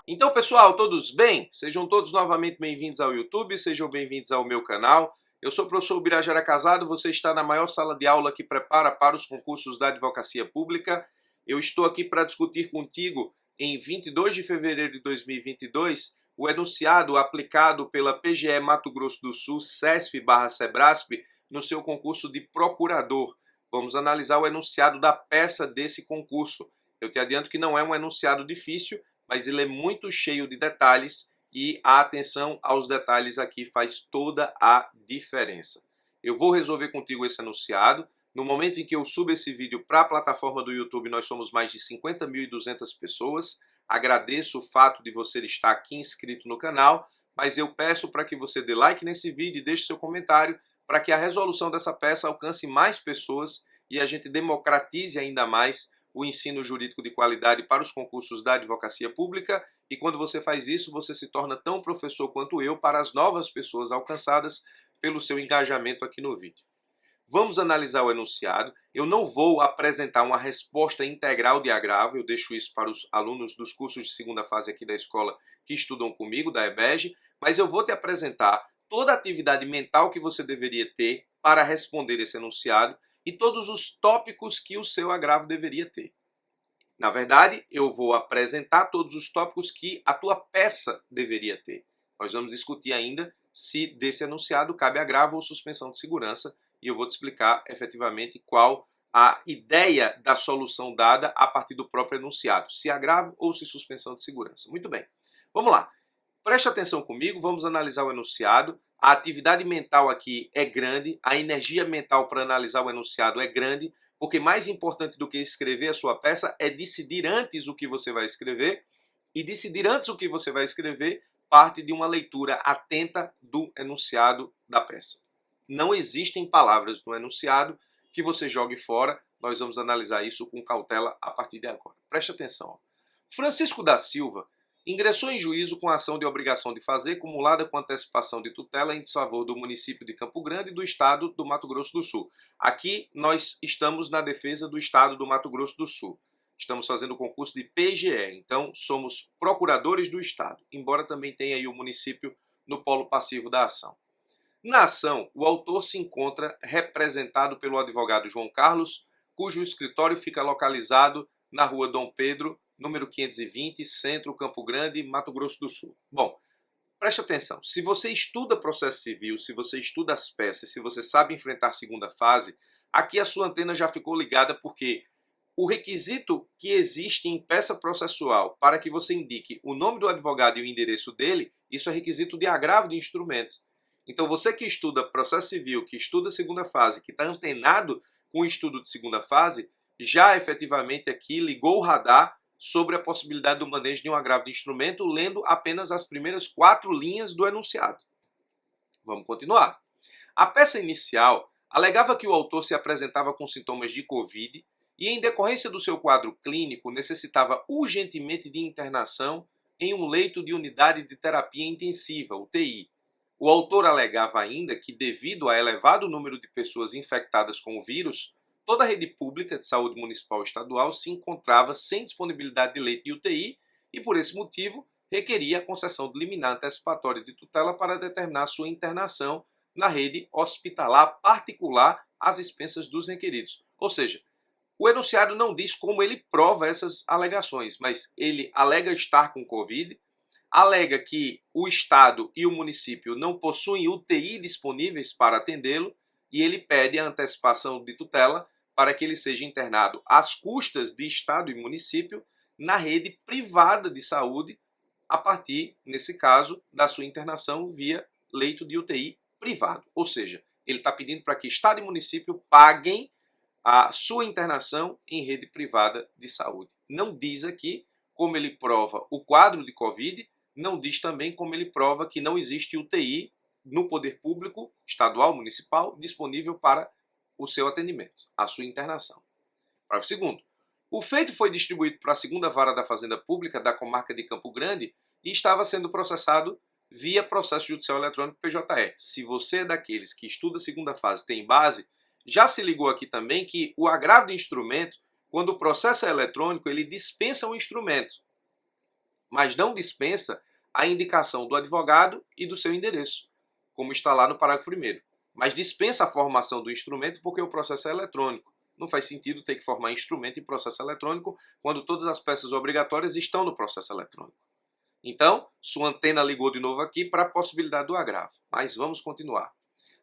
Então, pessoal, todos bem? Sejam todos novamente bem-vindos ao YouTube, sejam bem-vindos ao meu canal. Eu sou o professor Ubirajara Casado, você está na maior sala de aula que prepara para os concursos da advocacia pública. Eu estou aqui para discutir contigo, em 22 de fevereiro de 2022, o enunciado aplicado pela PGE Mato Grosso do Sul, CESP/Sebrasp, no seu concurso de procurador. Vamos analisar o enunciado da peça desse concurso. Eu te adianto que não é um enunciado difícil, mas ele é muito cheio de detalhes e a atenção aos detalhes aqui faz toda a diferença. Eu vou resolver contigo esse enunciado. No momento em que eu subo esse vídeo para a plataforma do YouTube, nós somos mais de 50.200 pessoas. Agradeço o fato de você estar aqui inscrito no canal, mas eu peço para que você dê like nesse vídeo e deixe seu comentário para que a resolução dessa peça alcance mais pessoas e a gente democratize ainda mais o ensino jurídico de qualidade para os concursos da advocacia pública, e quando você faz isso, você se torna tão professor quanto eu para as novas pessoas alcançadas pelo seu engajamento aqui no vídeo. Vamos analisar o enunciado. Eu não vou apresentar uma resposta integral de agravo, eu deixo isso para os alunos dos cursos de segunda fase aqui da escola que estudam comigo, da EBEG, mas eu vou te apresentar toda a atividade mental que você deveria ter para responder esse enunciado e todos os tópicos que o seu agravo deveria ter. Na verdade, eu vou apresentar todos os tópicos que a tua peça deveria ter. Nós vamos discutir ainda se desse enunciado cabe agravo ou suspensão de segurança e eu vou te explicar efetivamente qual a ideia da solução dada a partir do próprio enunciado, se agravo ou se suspensão de segurança. Muito bem, vamos lá. Preste atenção comigo, vamos analisar o enunciado. A atividade mental aqui é grande, a energia mental para analisar o enunciado é grande, porque mais importante do que escrever a sua peça é decidir antes o que você vai escrever, e decidir antes o que você vai escrever parte de uma leitura atenta do enunciado da peça. Não existem palavras no enunciado que você jogue fora, nós vamos analisar isso com cautela a partir de agora. Preste atenção. Francisco da Silva ingressou em juízo com a ação de obrigação de fazer, cumulada com antecipação de tutela em desfavor do município de Campo Grande e do estado do Mato Grosso do Sul. Aqui nós estamos na defesa do estado do Mato Grosso do Sul. Estamos fazendo o concurso de PGE, então somos procuradores do estado, embora também tenha aí o município no polo passivo da ação. Na ação, o autor se encontra representado pelo advogado João Carlos, cujo escritório fica localizado na rua Dom Pedro, número 520, Centro, Campo Grande, Mato Grosso do Sul. Bom, preste atenção. Se você estuda processo civil, se você estuda as peças, se você sabe enfrentar a segunda fase, aqui a sua antena já ficou ligada porque o requisito que existe em peça processual para que você indique o nome do advogado e o endereço dele, isso é requisito de agravo de instrumento. Então você que estuda processo civil, que estuda segunda fase, que está antenado com o estudo de segunda fase, já efetivamente aqui ligou o radar sobre a possibilidade do manejo de um agravo de instrumento, lendo apenas as primeiras 4 linhas do enunciado. Vamos continuar. A peça inicial alegava que o autor se apresentava com sintomas de Covid e, em decorrência do seu quadro clínico, necessitava urgentemente de internação em um leito de unidade de terapia intensiva, UTI. O autor alegava ainda que, devido ao elevado número de pessoas infectadas com o vírus, toda a rede pública de saúde municipal e estadual se encontrava sem disponibilidade de leito de UTI e, por esse motivo, requeria a concessão de liminar antecipatória de tutela para determinar sua internação na rede hospitalar particular às expensas dos requeridos. Ou seja, o enunciado não diz como ele prova essas alegações, mas ele alega estar com Covid, alega que o Estado e o município não possuem UTI disponíveis para atendê-lo e ele pede a antecipação de tutela para que ele seja internado às custas de Estado e município na rede privada de saúde, a partir, nesse caso, da sua internação via leito de UTI privado. Ou seja, ele está pedindo para que Estado e município paguem a sua internação em rede privada de saúde. Não diz aqui como ele prova o quadro de Covid, não diz também como ele prova que não existe UTI no poder público, estadual, municipal, disponível para o seu atendimento, a sua internação. Parágrafo 2º. O feito foi distribuído para a 2ª Vara da Fazenda Pública da comarca de Campo Grande e estava sendo processado via processo judicial eletrônico PJE. Se você é daqueles que estuda a segunda fase tem base, já se ligou aqui também que o agravo de instrumento, quando o processo é eletrônico, ele dispensa o instrumento. mas não dispensa a indicação do advogado e do seu endereço, como está lá no parágrafo 1º. Mas dispensa a formação do instrumento porque o processo é eletrônico. Não faz sentido ter que formar instrumento em processo eletrônico quando todas as peças obrigatórias estão no processo eletrônico. Então, sua antena ligou de novo aqui para a possibilidade do agravo. Mas vamos continuar.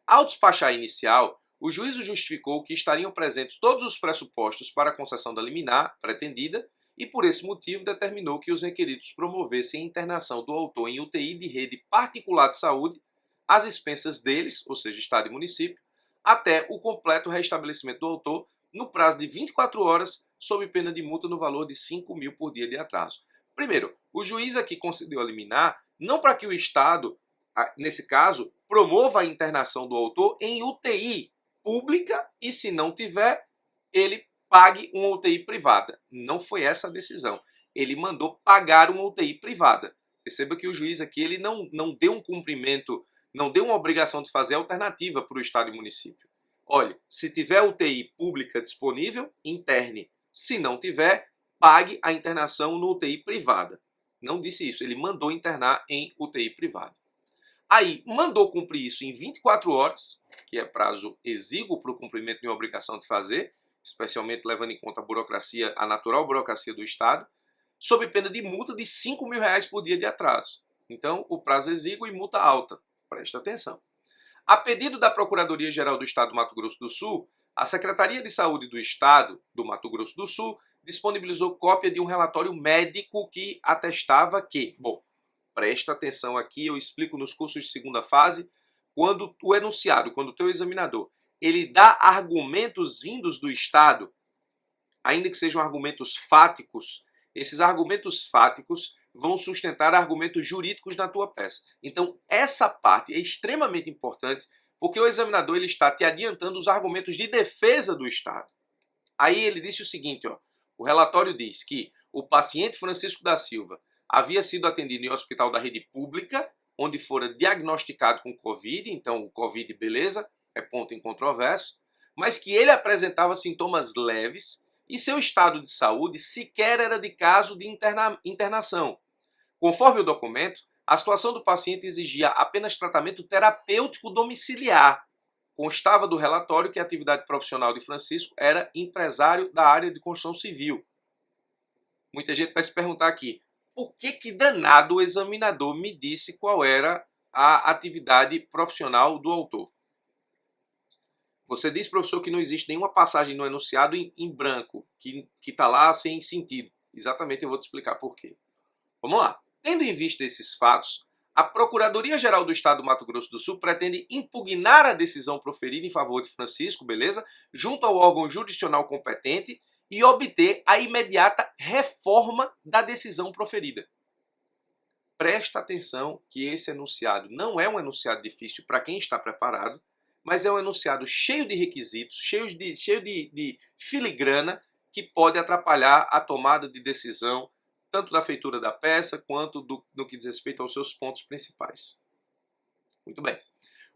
Ao despachar inicial, o juízo justificou que estariam presentes todos os pressupostos para a concessão da liminar pretendida e, por esse motivo, determinou que os requeridos promovessem a internação do autor em UTI de rede particular de saúde, às expensas deles, ou seja, Estado e município, até o completo restabelecimento do autor no prazo de 24 horas, sob pena de multa no valor de 5 mil por dia de atraso. Primeiro, o juiz aqui concedeu a liminar não para que o Estado, nesse caso, promova a internação do autor em UTI pública e, se não tiver, ele pague uma UTI privada. Não foi essa a decisão. Ele mandou pagar uma UTI privada. Perceba que o juiz aqui ele não deu um cumprimento, não deu uma obrigação de fazer alternativa para o Estado e município. Olha, se tiver UTI pública disponível, interne. Se não tiver, pague a internação no UTI privada. Não disse isso, ele mandou internar em UTI privada. Aí, mandou cumprir isso em 24 horas, que é prazo exíguo para o cumprimento de uma obrigação de fazer, especialmente levando em conta a burocracia, a natural burocracia do Estado, sob pena de multa de 5 mil reais por dia de atraso. Então, o prazo exíguo e multa alta. Presta atenção. A pedido da Procuradoria-Geral do Estado do Mato Grosso do Sul, a Secretaria de Saúde do Estado do Mato Grosso do Sul disponibilizou cópia de um relatório médico que atestava que, bom, presta atenção aqui, eu explico nos cursos de segunda fase, quando o enunciado, quando o teu examinador, ele dá argumentos vindos do Estado, ainda que sejam argumentos fáticos, esses argumentos fáticos vão sustentar argumentos jurídicos na tua peça. Então, essa parte é extremamente importante, porque o examinador ele está te adiantando os argumentos de defesa do Estado. Aí ele disse o seguinte, ó, o relatório diz que o paciente Francisco da Silva havia sido atendido em hospital da rede pública, onde fora diagnosticado com Covid, então o Covid, beleza, é ponto incontroverso, mas que ele apresentava sintomas leves e seu estado de saúde sequer era de caso de internação. Conforme o documento, a situação do paciente exigia apenas tratamento terapêutico domiciliar. Constava do relatório que a atividade profissional de Francisco era empresário da área de construção civil. Muita gente vai se perguntar aqui, por que danado o examinador me disse qual era a atividade profissional do autor? Você diz, professor, que não existe nenhuma passagem no enunciado em branco, que está lá sem sentido. Exatamente, eu vou te explicar por quê. Vamos lá. Tendo em vista esses fatos, a Procuradoria-Geral do Estado do Mato Grosso do Sul pretende impugnar a decisão proferida em favor de Francisco, beleza? Junto ao órgão jurisdicional competente e obter a imediata reforma da decisão proferida. Presta atenção que esse enunciado não é um enunciado difícil para quem está preparado, mas é um enunciado cheio de requisitos, cheio de filigrana, que pode atrapalhar a tomada de decisão, tanto da feitura da peça, quanto no que diz respeito aos seus pontos principais. Muito bem.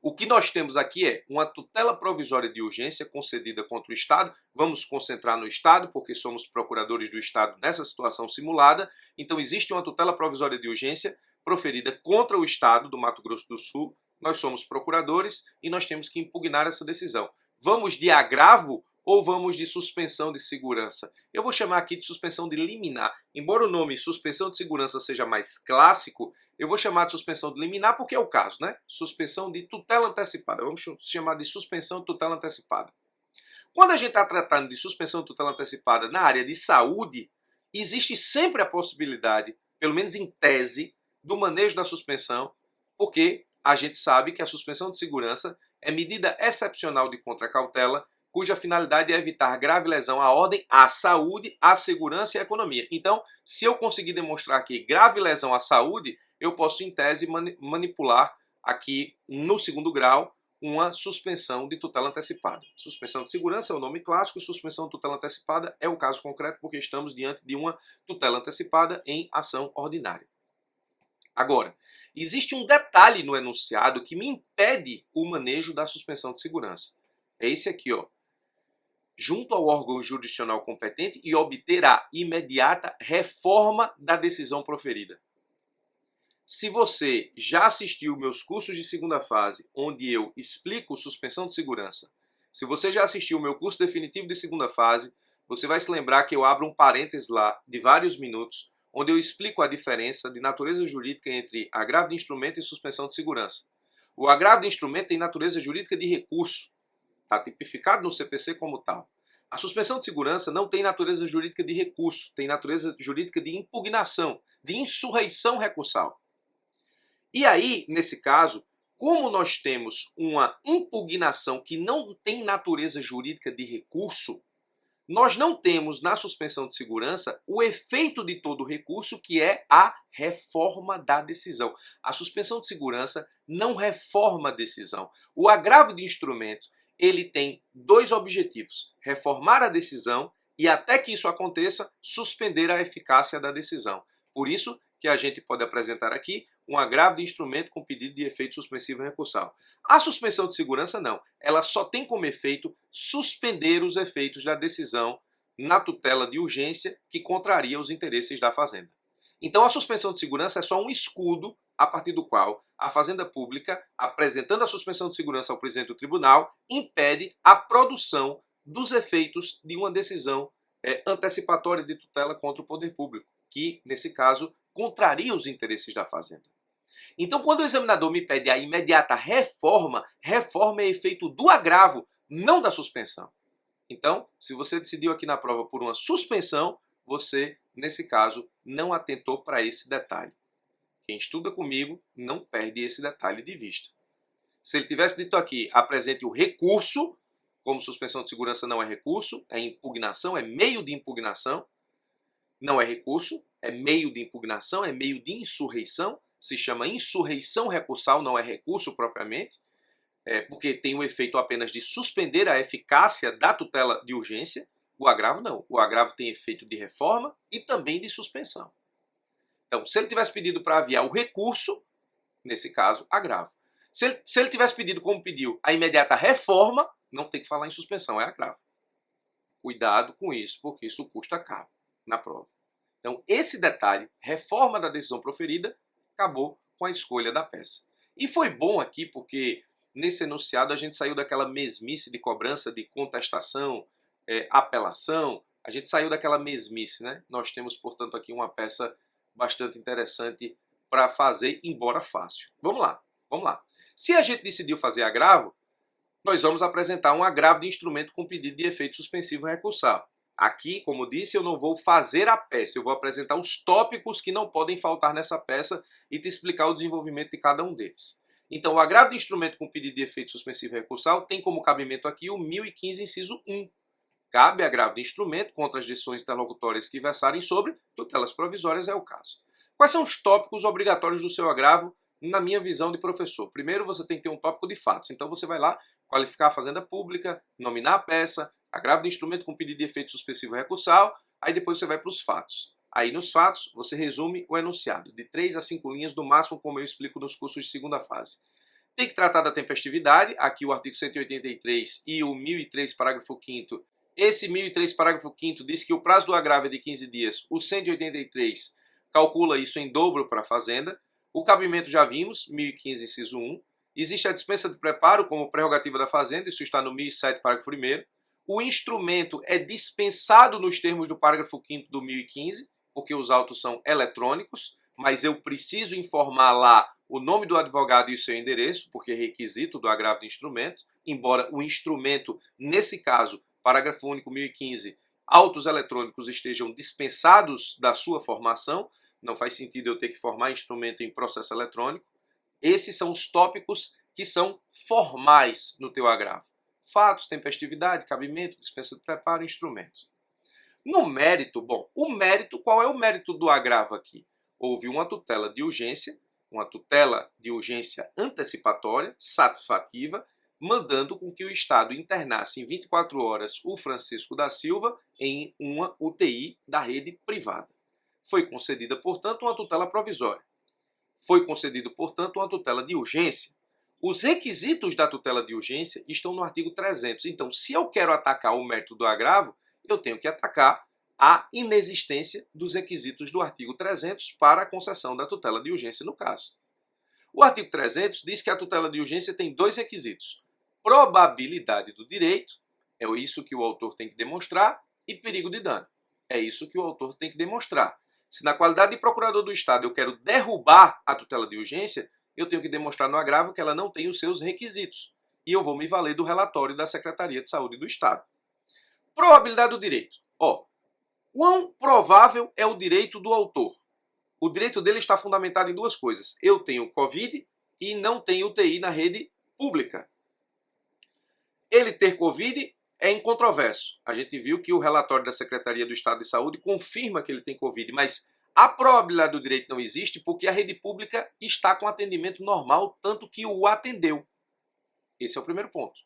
O que nós temos aqui é uma tutela provisória de urgência concedida contra o Estado. Vamos concentrar no Estado, porque somos procuradores do Estado nessa situação simulada. Então existe uma tutela provisória de urgência proferida contra o Estado do Mato Grosso do Sul. Nós somos procuradores e nós temos que impugnar essa decisão. Vamos de agravo ou vamos de suspensão de segurança? Eu vou chamar aqui de suspensão de liminar. Embora o nome suspensão de segurança seja mais clássico, eu vou chamar de suspensão de liminar porque é o caso, né? Suspensão de tutela antecipada. Vamos chamar de suspensão de tutela antecipada. Quando a gente está tratando de suspensão de tutela antecipada na área de saúde, existe sempre a possibilidade, pelo menos em tese, do manejo da suspensão, porque a gente sabe que a suspensão de segurança é medida excepcional de contracautela, cuja finalidade é evitar grave lesão à ordem, à saúde, à segurança e à economia. Então, se eu conseguir demonstrar aqui grave lesão à saúde, eu posso, em tese, manipular aqui no segundo grau uma suspensão de tutela antecipada. Suspensão de segurança é o nome clássico, suspensão de tutela antecipada é o caso concreto, porque estamos diante de uma tutela antecipada em ação ordinária. Agora, existe um detalhe no enunciado que me impede o manejo da suspensão de segurança. É esse aqui, ó. Junto ao órgão jurisdicional competente e obter a imediata reforma da decisão proferida. Se você já assistiu meus cursos de segunda fase, onde eu explico suspensão de segurança, se você já assistiu o meu curso definitivo de segunda fase, você vai se lembrar que eu abro um parênteses lá de vários minutos, onde eu explico a diferença de natureza jurídica entre agravo de instrumento e suspensão de segurança. O agravo de instrumento tem natureza jurídica de recurso, está tipificado no CPC como tal. A suspensão de segurança não tem natureza jurídica de recurso, tem natureza jurídica de impugnação, de insurreição recursal. E aí, nesse caso, como nós temos uma impugnação que não tem natureza jurídica de recurso, nós não temos na suspensão de segurança o efeito de todo o recurso, que é a reforma da decisão. A suspensão de segurança não reforma a decisão. O agravo de instrumento, ele tem dois objetivos: reformar a decisão e, até que isso aconteça, suspender a eficácia da decisão. Por isso que a gente pode apresentar aqui um agravo de instrumento com pedido de efeito suspensivo recursal. A suspensão de segurança não. Ela só tem como efeito suspender os efeitos da decisão na tutela de urgência que contraria os interesses da Fazenda. Então a suspensão de segurança é só um escudo a partir do qual a Fazenda Pública, apresentando a suspensão de segurança ao presidente do tribunal, impede a produção dos efeitos de uma decisão antecipatória de tutela contra o poder público, que, nesse caso, contraria os interesses da Fazenda. Então, quando o examinador me pede a imediata reforma, reforma é efeito do agravo, não da suspensão. Então, se você decidiu aqui na prova por uma suspensão, você, nesse caso, não atentou para esse detalhe. Quem estuda comigo não perde esse detalhe de vista. Se ele tivesse dito aqui, apresente o recurso, como suspensão de segurança não é recurso, é impugnação, é meio de impugnação, não é recurso, é meio de impugnação, é meio de insurreição, se chama insurreição recursal, não é recurso propriamente, porque tem o efeito apenas de suspender a eficácia da tutela de urgência. O agravo não. O agravo tem efeito de reforma e também de suspensão. Então, se ele tivesse pedido para aviar o recurso, nesse caso, agravo. Se ele tivesse pedido, como pediu, a imediata reforma, não tem que falar em suspensão, é agravo. Cuidado com isso, porque isso custa caro na prova. Então, esse detalhe, reforma da decisão proferida, acabou com a escolha da peça. E foi bom aqui porque nesse enunciado a gente saiu daquela mesmice de cobrança de contestação, apelação, a gente saiu daquela mesmice, né? Nós temos, portanto, aqui uma peça bastante interessante para fazer, embora fácil. Vamos lá, vamos lá. Se a gente decidiu fazer agravo, nós vamos apresentar um agravo de instrumento com pedido de efeito suspensivo recursal. Aqui, como disse, eu não vou fazer a peça, eu vou apresentar os tópicos que não podem faltar nessa peça e te explicar o desenvolvimento de cada um deles. Então, o agravo de instrumento com pedido de efeito suspensivo recursal tem como cabimento aqui o 1015, inciso 1. Cabe agravo de instrumento contra as decisões interlocutórias que versarem sobre tutelas provisórias, é o caso. Quais são os tópicos obrigatórios do seu agravo, na minha visão de professor? Primeiro, você tem que ter um tópico de fatos. Então, você vai lá qualificar a Fazenda Pública, nominar a peça, agravo de instrumento com pedido de efeito suspensivo recursal, aí depois você vai para os fatos. Aí nos fatos você resume o enunciado, de 3 a 5 linhas no máximo, como eu explico nos cursos de segunda fase. Tem que tratar da tempestividade, aqui o artigo 183 e o 1003, parágrafo 5º. Esse 1003, parágrafo 5º diz que o prazo do agravo é de 15 dias, o 183 calcula isso em dobro para a Fazenda. O cabimento já vimos, 1015, inciso 1. Existe a dispensa de preparo como prerrogativa da Fazenda, isso está no 1007, parágrafo 1º. O instrumento é dispensado nos termos do parágrafo 5º do 1015, porque os autos são eletrônicos, mas eu preciso informar lá o nome do advogado e o seu endereço, porque é requisito do agravo de instrumento, embora o instrumento, nesse caso, parágrafo único 1015, autos eletrônicos estejam dispensados da sua formação, não faz sentido eu ter que formar instrumento em processo eletrônico. Esses são os tópicos que são formais no teu agravo. Fatos, tempestividade, cabimento, dispensa de preparo, instrumentos. No mérito, bom, qual é o mérito do agravo aqui? Houve uma tutela de urgência antecipatória, satisfativa, mandando com que o Estado internasse em 24 horas o Francisco da Silva em uma UTI da rede privada. Foi concedida, portanto, uma tutela provisória. Foi concedido, portanto, uma tutela de urgência. Os requisitos da tutela de urgência estão no artigo 300. Então, se eu quero atacar o mérito do agravo, eu tenho que atacar a inexistência dos requisitos do artigo 300 para a concessão da tutela de urgência no caso. O artigo 300 diz que a tutela de urgência tem dois requisitos: probabilidade do direito, é isso que o autor tem que demonstrar, e perigo de dano, é isso que o autor tem que demonstrar. Se na qualidade de procurador do Estado eu quero derrubar a tutela de urgência, eu tenho que demonstrar no agravo que ela não tem os seus requisitos. E eu vou me valer do relatório da Secretaria de Saúde do Estado. Probabilidade do direito. Quão provável é o direito do autor? O direito dele está fundamentado em duas coisas. Eu tenho Covid e não tenho UTI na rede pública. Ele ter Covid é incontroverso. A gente viu que o relatório da Secretaria do Estado de Saúde confirma que ele tem Covid, mas a probabilidade do direito não existe porque a rede pública está com atendimento normal, tanto que o atendeu. Esse é o primeiro ponto.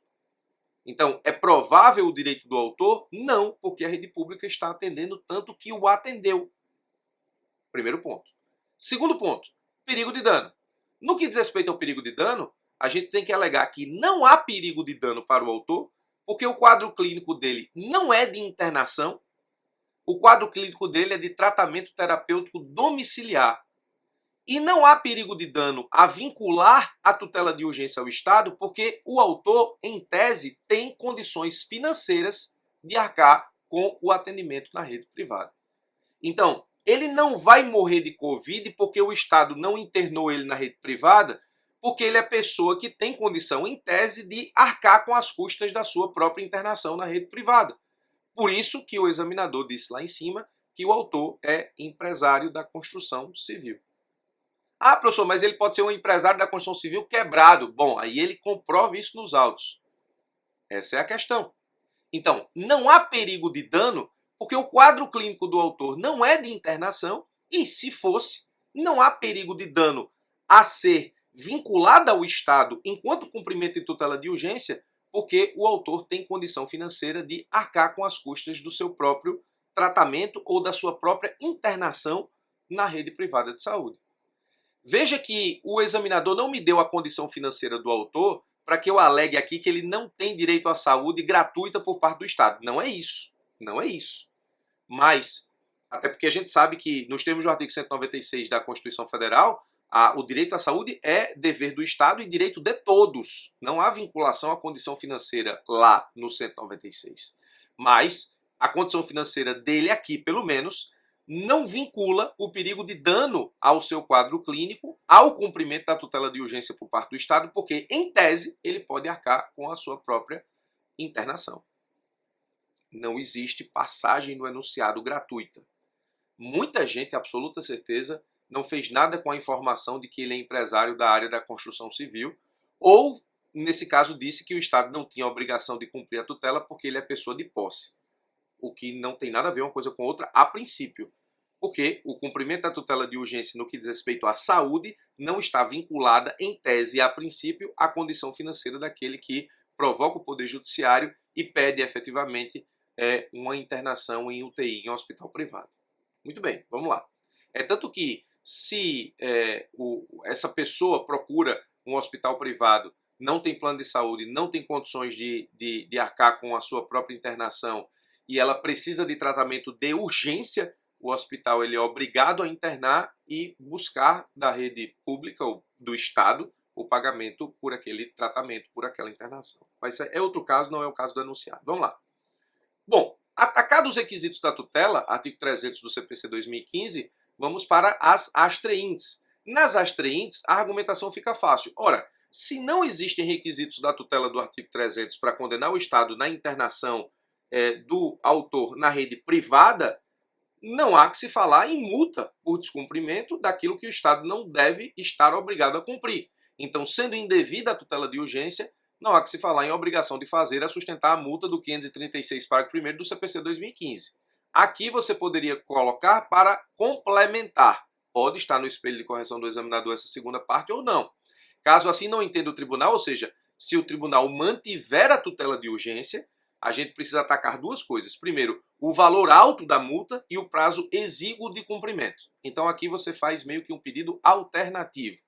Então, é provável o direito do autor? Não, porque a rede pública está atendendo tanto que o atendeu. Primeiro ponto. Segundo ponto, perigo de dano. No que diz respeito ao perigo de dano, a gente tem que alegar que não há perigo de dano para o autor, porque o quadro clínico dele não é de internação, o quadro clínico dele é de tratamento terapêutico domiciliar. E não há perigo de dano a vincular a tutela de urgência ao Estado, porque o autor, em tese, tem condições financeiras de arcar com o atendimento na rede privada. Então, ele não vai morrer de Covid porque o Estado não internou ele na rede privada, porque ele é pessoa que tem condição, em tese, de arcar com as custas da sua própria internação na rede privada. Por isso que o examinador disse lá em cima que o autor é empresário da construção civil. Ah, professor, mas ele pode ser um empresário da construção civil quebrado. Bom, aí ele comprova isso nos autos. Essa é a questão. Então, não há perigo de dano, porque o quadro clínico do autor não é de internação, e se fosse, não há perigo de dano a ser vinculado ao Estado enquanto cumprimento de tutela de urgência, porque o autor tem condição financeira de arcar com as custas do seu próprio tratamento ou da sua própria internação na rede privada de saúde. Veja que o examinador não me deu a condição financeira do autor para que eu alegue aqui que ele não tem direito à saúde gratuita por parte do Estado. Não é isso. Não é isso. Mas, até porque a gente sabe que, nos termos do artigo 196 da Constituição Federal, o direito à saúde é dever do Estado e direito de todos. Não há vinculação à condição financeira lá no 196. Mas a condição financeira dele aqui, pelo menos, não vincula o perigo de dano ao seu quadro clínico ao cumprimento da tutela de urgência por parte do Estado, porque, em tese, ele pode arcar com a sua própria internação. Não existe passagem no enunciado gratuita. Muita gente, absoluta certeza, não fez nada com a informação de que ele é empresário da área da construção civil, ou, nesse caso, disse que o Estado não tinha a obrigação de cumprir a tutela porque ele é pessoa de posse. O que não tem nada a ver uma coisa com outra a princípio, porque o cumprimento da tutela de urgência no que diz respeito à saúde não está vinculada, em tese, a princípio, à condição financeira daquele que provoca o Poder Judiciário e pede efetivamente uma internação em UTI, em um hospital privado. Muito bem, vamos lá. É tanto que se essa pessoa procura um hospital privado, não tem plano de saúde, não tem condições de arcar com a sua própria internação e ela precisa de tratamento de urgência, o hospital ele é obrigado a internar e buscar da rede pública ou do Estado o pagamento por aquele tratamento, por aquela internação. Mas é outro caso, não é o caso do enunciado. Vamos lá. Bom, atacados os requisitos da tutela, artigo 300 do CPC 2015, vamos para as astreintes. Nas astreintes, a argumentação fica fácil. Ora, se não existem requisitos da tutela do artigo 300 para condenar o Estado na internação do autor na rede privada, não há que se falar em multa por descumprimento daquilo que o Estado não deve estar obrigado a cumprir. Então, sendo indevida a tutela de urgência, não há que se falar em obrigação de fazer a sustentar a multa do 536, parágrafo 1º do CPC 2015. Aqui você poderia colocar para complementar. Pode estar no espelho de correção do examinador essa segunda parte ou não. Caso assim não entenda o tribunal, ou seja, se o tribunal mantiver a tutela de urgência, a gente precisa atacar duas coisas. Primeiro, o valor alto da multa e o prazo exíguo de cumprimento. Então aqui você faz meio que um pedido alternativo.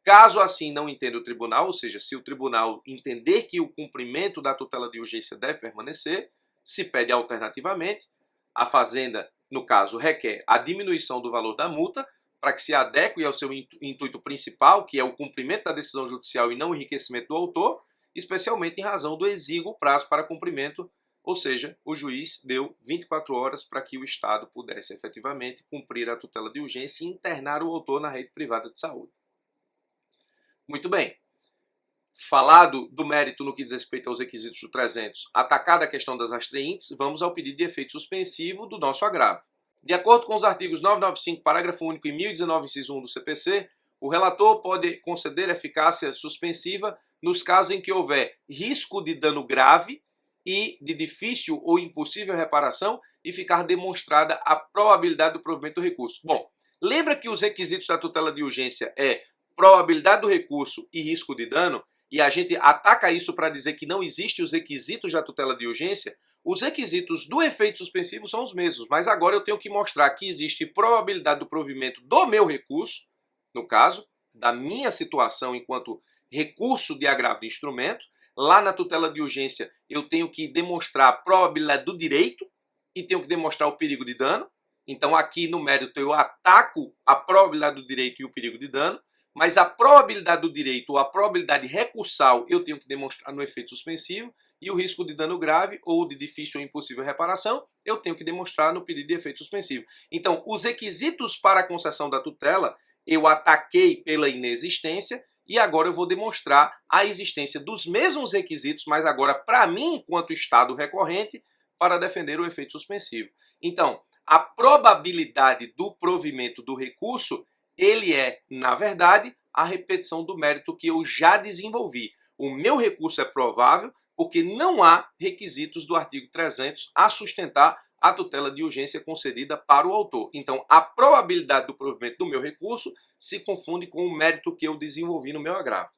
Caso assim não entenda o tribunal, ou seja, se o tribunal entender que o cumprimento da tutela de urgência deve permanecer, se pede alternativamente a Fazenda, no caso, requer a diminuição do valor da multa para que se adeque ao seu intuito principal, que é o cumprimento da decisão judicial e não o enriquecimento do autor, especialmente em razão do exíguo prazo para cumprimento, ou seja, o juiz deu 24 horas para que o Estado pudesse efetivamente cumprir a tutela de urgência e internar o autor na rede privada de saúde. Muito bem. Falado do mérito no que diz respeito aos requisitos do 300, atacada a questão das astreintes, vamos ao pedido de efeito suspensivo do nosso agravo. De acordo com os artigos 995, parágrafo único e 1019, inciso 1 do CPC, o relator pode conceder eficácia suspensiva nos casos em que houver risco de dano grave e de difícil ou impossível reparação e ficar demonstrada a probabilidade do provimento do recurso. Bom, lembra que os requisitos da tutela de urgência é probabilidade do recurso e risco de dano? E a gente ataca isso para dizer que não existem os requisitos da tutela de urgência? Os requisitos do efeito suspensivo são os mesmos, mas agora eu tenho que mostrar que existe probabilidade do provimento do meu recurso, no caso, da minha situação enquanto recurso de agravo de instrumento. Lá na tutela de urgência eu tenho que demonstrar a probabilidade do direito e tenho que demonstrar o perigo de dano. Então aqui no mérito eu ataco a probabilidade do direito e o perigo de dano. Mas a probabilidade do direito ou a probabilidade recursal eu tenho que demonstrar no efeito suspensivo, e o risco de dano grave ou de difícil ou impossível reparação eu tenho que demonstrar no pedido de efeito suspensivo. Então, os requisitos para a concessão da tutela eu ataquei pela inexistência e agora eu vou demonstrar a existência dos mesmos requisitos, mas agora para mim, enquanto Estado recorrente, para defender o efeito suspensivo. Então, a probabilidade do provimento do recurso ele é, na verdade, a repetição do mérito que eu já desenvolvi. O meu recurso é provável porque não há requisitos do artigo 300 a sustentar a tutela de urgência concedida para o autor. Então, a probabilidade do provimento do meu recurso se confunde com o mérito que eu desenvolvi no meu agravo.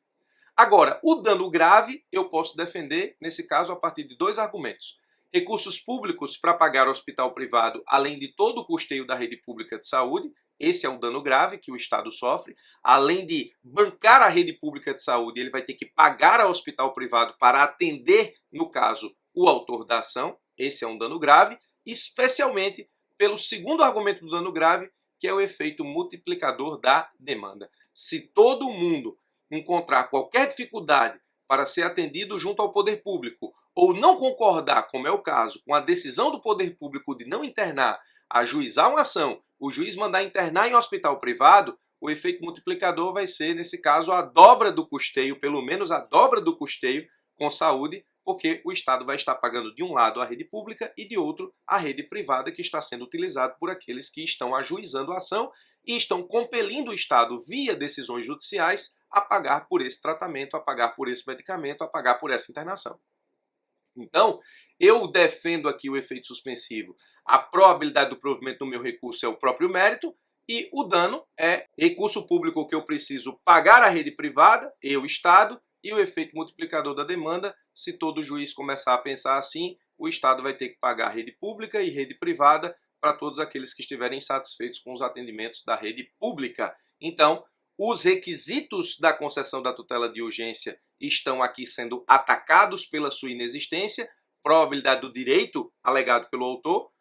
Agora, o dano grave eu posso defender, nesse caso, a partir de dois argumentos. Recursos públicos para pagar ao hospital privado, além de todo o custeio da rede pública de saúde. Esse é um dano grave que o Estado sofre. Além de bancar a rede pública de saúde, ele vai ter que pagar ao hospital privado para atender, no caso, o autor da ação. Esse é um dano grave, especialmente pelo segundo argumento do dano grave, que é o efeito multiplicador da demanda. Se todo mundo encontrar qualquer dificuldade para ser atendido junto ao poder público ou não concordar, como é o caso, com a decisão do poder público de não internar, ajuizar uma ação, o juiz mandar internar em hospital privado, o efeito multiplicador vai ser, nesse caso, a dobra do custeio, pelo menos a dobra do custeio com saúde, porque o Estado vai estar pagando de um lado a rede pública e de outro a rede privada que está sendo utilizada por aqueles que estão ajuizando a ação e estão compelindo o Estado, via decisões judiciais, a pagar por esse tratamento, a pagar por esse medicamento, a pagar por essa internação. Então, eu defendo aqui o efeito suspensivo. A probabilidade do provimento do meu recurso é o próprio mérito e o dano é recurso público que eu preciso pagar à rede privada, eu, Estado, e o efeito multiplicador da demanda. Se todo juiz começar a pensar assim, o Estado vai ter que pagar rede pública e rede privada para todos aqueles que estiverem insatisfeitos com os atendimentos da rede pública. Então, os requisitos da concessão da tutela de urgência estão aqui sendo atacados pela sua inexistência, probabilidade do direito alegado pelo autor,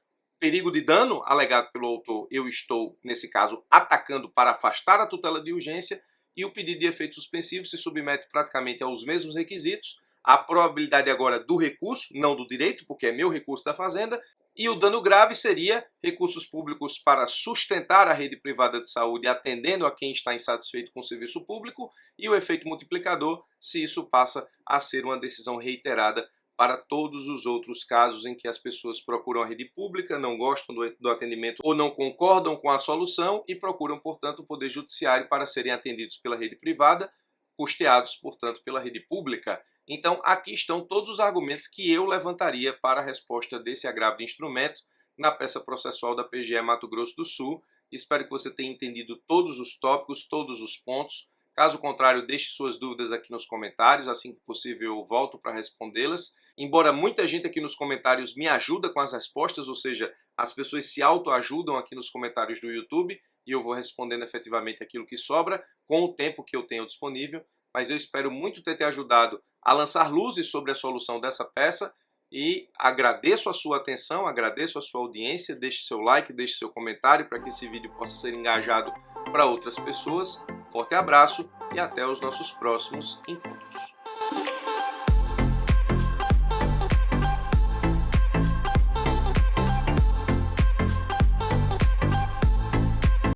perigo de dano alegado pelo autor, eu estou, nesse caso, atacando para afastar a tutela de urgência, e o pedido de efeito suspensivo se submete praticamente aos mesmos requisitos, a probabilidade agora do recurso, não do direito, porque é meu recurso da Fazenda, e o dano grave seria recursos públicos para sustentar a rede privada de saúde, atendendo a quem está insatisfeito com o serviço público, e o efeito multiplicador, se isso passa a ser uma decisão reiterada para todos os outros casos em que as pessoas procuram a rede pública, não gostam do atendimento ou não concordam com a solução e procuram, portanto, o Poder Judiciário para serem atendidos pela rede privada, custeados, portanto, pela rede pública. Então, aqui estão todos os argumentos que eu levantaria para a resposta desse agravo de instrumento na peça processual da PGE Mato Grosso do Sul. Espero que você tenha entendido todos os tópicos, todos os pontos. Caso contrário, deixe suas dúvidas aqui nos comentários, assim que possível eu volto para respondê-las. Embora muita gente aqui nos comentários me ajuda com as respostas, ou seja, as pessoas se autoajudam aqui nos comentários do YouTube, e eu vou respondendo efetivamente aquilo que sobra com o tempo que eu tenho disponível, mas eu espero muito ter te ajudado a lançar luzes sobre a solução dessa peça E agradeço a sua atenção, agradeço a sua audiência, deixe seu like, deixe seu comentário para que esse vídeo possa ser engajado para outras pessoas. Forte abraço e até os nossos próximos encontros.